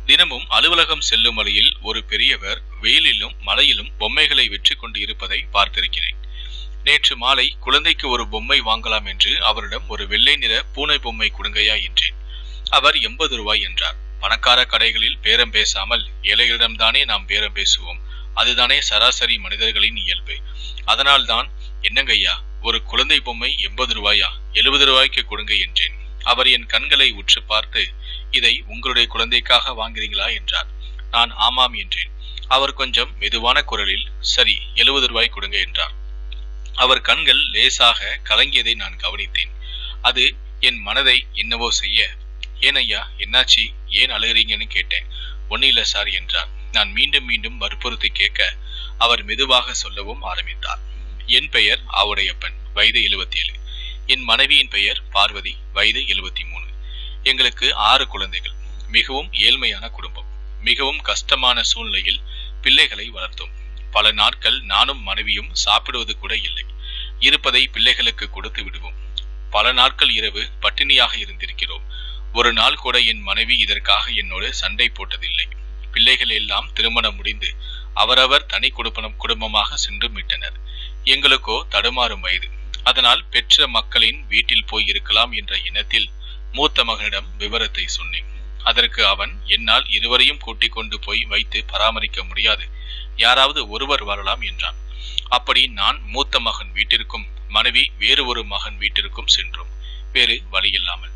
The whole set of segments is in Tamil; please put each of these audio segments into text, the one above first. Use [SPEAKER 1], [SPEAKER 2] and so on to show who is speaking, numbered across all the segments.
[SPEAKER 1] தினமும் அலுவலகம் செல்லும் வழியில் ஒரு பெரியவர் வெயிலிலும் மழையிலும் பொம்மைகளை வெற்றி கொண்டு இருப்பதை பார்த்திருக்கிறேன். நேற்று மாலை குழந்தைக்கு ஒரு பொம்மை வாங்கலாம் என்று அவரிடம் ஒரு வெள்ளை நிற பூனை பொம்மை கொடுங்கையா என்றேன். அவர் 80 ரூபாய் என்றார். பணக்கார கடைகளில் பேரம் பேசாமல் ஏழைகளிடம்தானே நாம் பேரம் பேசுவோம். அதுதானே சராசரி மனிதர்களின் இயல்பு. அதனால்தான் என்னங்கய்யா, ஒரு குழந்தை பொம்மை 80 ரூபாயா, 70 ரூபாய்க்கு கொடுங்க என்றேன். அவர் என் கண்களை உற்று பார்த்து, இதை உங்களுடைய குழந்தைக்காக வாங்குறீங்களா என்றார். நான் ஆமாம் என்றேன். அவர் கொஞ்சம் மெதுவான குரலில், சரி 70 ரூபாய் கொடுங்க என்றார். அவர் கண்கள் லேசாக கலங்கியதை நான் கவனித்தேன். அது என் மனதை என்னவோ செய்ய, ஏன் ஐயா, என்னாச்சு, ஏன் அழுகிறீங்கன்னு கேட்டேன். ஒன்னும் இல்ல சார் என்றார். நான் மீண்டும் மீண்டும் வற்புறுத்தி கேட்க அவர் மெதுவாக சொல்லவும் ஆரம்பித்தார். என் பெயர் ஆவுடையப்பன், வயது 77. என் மனைவியின் பெயர் பார்வதி, வயது 73. எங்களுக்கு 6 குழந்தைகள். மிகவும் ஏழ்மையான குடும்பம். மிகவும் கஷ்டமான சூழ்நிலையில் பிள்ளைகளை வளர்த்தோம். பல நாட்கள் நானும் மனைவியும் சாப்பிடுவது கூட இல்லை. இருப்பதை பிள்ளைகளுக்கு கொடுத்து விடுவோம். பல நாட்கள் இரவு பட்டினியாக இருந்திருக்கிறோம். ஒரு நாள் கூட என் மனைவி இதற்காக என்னோடு சண்டை போட்டதில்லை. பிள்ளைகள் எல்லாம் திருமணம் முடிந்து அவரவர் தனி குடும்பமாக சென்று விட்டனர். எங்களுக்கோ தடுமாறும் வயது. அதனால் பெற்ற மக்களின் வீட்டில் போய் இருக்கலாம் என்ற எண்ணத்தில் மூத்த மகனிடம் விவரத்தை சொன்னேன். அதற்கு அவன், என்னால் இருவரையும் கூட்டிக் கொண்டு போய் வைத்து பராமரிக்க முடியாது, யாராவது ஒருவர் வரலாம் என்றான். அப்படி நான் மூத்த மகன் வீட்டிற்கும் மனைவி வேறு ஒரு மகன் வீட்டிற்கும் சென்றோம். வேறு வழியில்லாமல்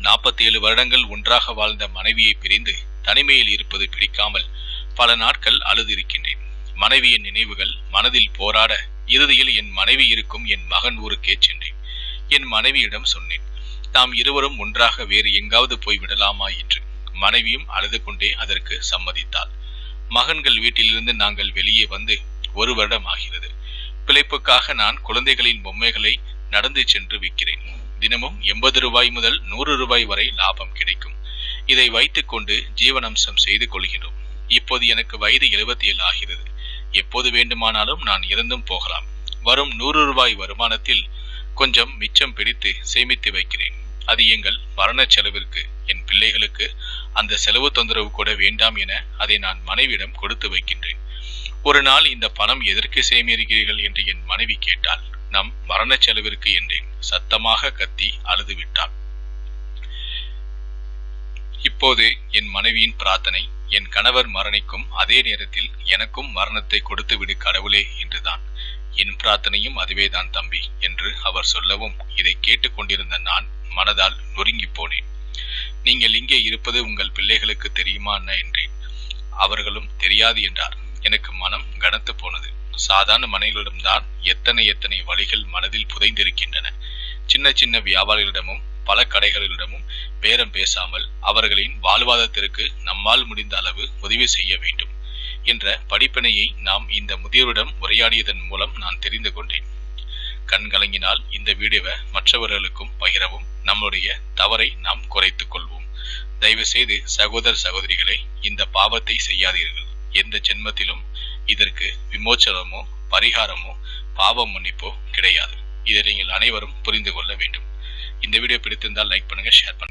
[SPEAKER 1] 47 வருடங்கள் ஒன்றாக வாழ்ந்த மனைவியை பிரிந்து தனிமையில் இருப்பது பிடிக்காமல் பல நாட்கள் அழுது இருக்கின்றேன். மனைவியின் நினைவுகள் மனதில் போராட இறுதியில் என் மனைவி இருக்கும் என் மகன் ஊருக்கே சென்றேன். என் மனைவியிடம் சொன்னேன், நாம் இருவரும் ஒன்றாக வேறு எங்காவது போய் விடலாமா என்று. மனைவியும் அழுது கொண்டே அதற்கு சம்மதித்தாள். மகன்கள் வீட்டிலிருந்து நாங்கள் வெளியே வந்து 1 வருடம் ஆகிறது. பிழைப்புக்காக நான் குழந்தைகளின் பொம்மைகளை நடந்து சென்று விற்கிறேன். தினமும் 80 ரூபாய் முதல் 100 ரூபாய் வரை லாபம் கிடைக்கும். இதை வைத்துக் கொண்டு ஜீவனாம்சம் செய்து கொள்கிறோம். இப்போது எனக்கு வயது 77 ஆகிறது. எப்போது வேண்டுமானாலும் நான் இறந்தும் போகலாம். வரும் 100 ரூபாய் வருமானத்தில் கொஞ்சம் மிச்சம் பிடித்து சேமித்து வைக்கிறேன். அது எங்கள் மரண செலவிற்கு. என் பிள்ளைகளுக்கு அந்த செலவு தொந்தரவு கூட வேண்டாம் என அதை நான் மனைவியிடம் கொடுத்து வைக்கின்றேன். ஒரு நாள், இந்த பணம் எதற்கு சேமிக்கிறீர்கள் என்று என் மனைவி கேட்டாள். நம் மரண செலவிற்கு என்றேன். சத்தமாக கத்தி அழுது விட்டாள். இப்போது என் மனைவியின் பிரார்த்தனை, என் கணவர் மரணிக்கும் அதே நேரத்தில் எனக்கும் மரணத்தை கொடுத்து விடு கடவுளே என்றுதான். என் பிரார்த்தனையும் அதுவேதான் தம்பி என்று அவர் சொல்லவும் இதை கேட்டுக்கொண்டிருந்த நான் மனதால் நொறுங்கி போனேன். நீங்கள் இங்கே இருப்பது உங்கள் பிள்ளைகளுக்கு தெரியுமா அண்ணா என்றேன். அவர்களும் தெரியாது என்றார். எனக்கு மனம் கனத்து போனது. சாதாரண மனிதர்களிடம்தான் எத்தனை வழிகள் மனதில் புதைந்திருக்கின்றன. சின்ன சின்ன வியாபாரிகளிடமும் பல கடைகளிடமும் பேரம் பேசாமல் அவர்களின் வாழ்வாதாரத்திற்கு நம்மால் முடிந்த அளவு உதவி செய்ய வேண்டும் என்ற படிப்பினையை நாம் இந்த முதியோரிடம் உரையாடியதன் மூலம் நான் தெரிந்து கொண்டேன். கண் கலங்கினால் இந்த வீடியோவை மற்றவர்களுக்கும் பகிரவும். நம்முடைய தவறை நாம் குறைத்துக் கொள்வோம். தயவு செய்து சகோதர சகோதரிகளை இந்த பாவத்தை செய்யாதீர்கள். எந்த ஜென்மத்திலும் இதற்கு விமோச்சனமோ பரிகாரமோ பாவம் மன்னிப்போ கிடையாது. இதை நீங்கள் அனைவரும் புரிந்து கொள்ள வேண்டும். இந்த வீடியோ பிடித்திருந்தால் லைக் பண்ணுங்க, ஷேர் பண்ணுங்க.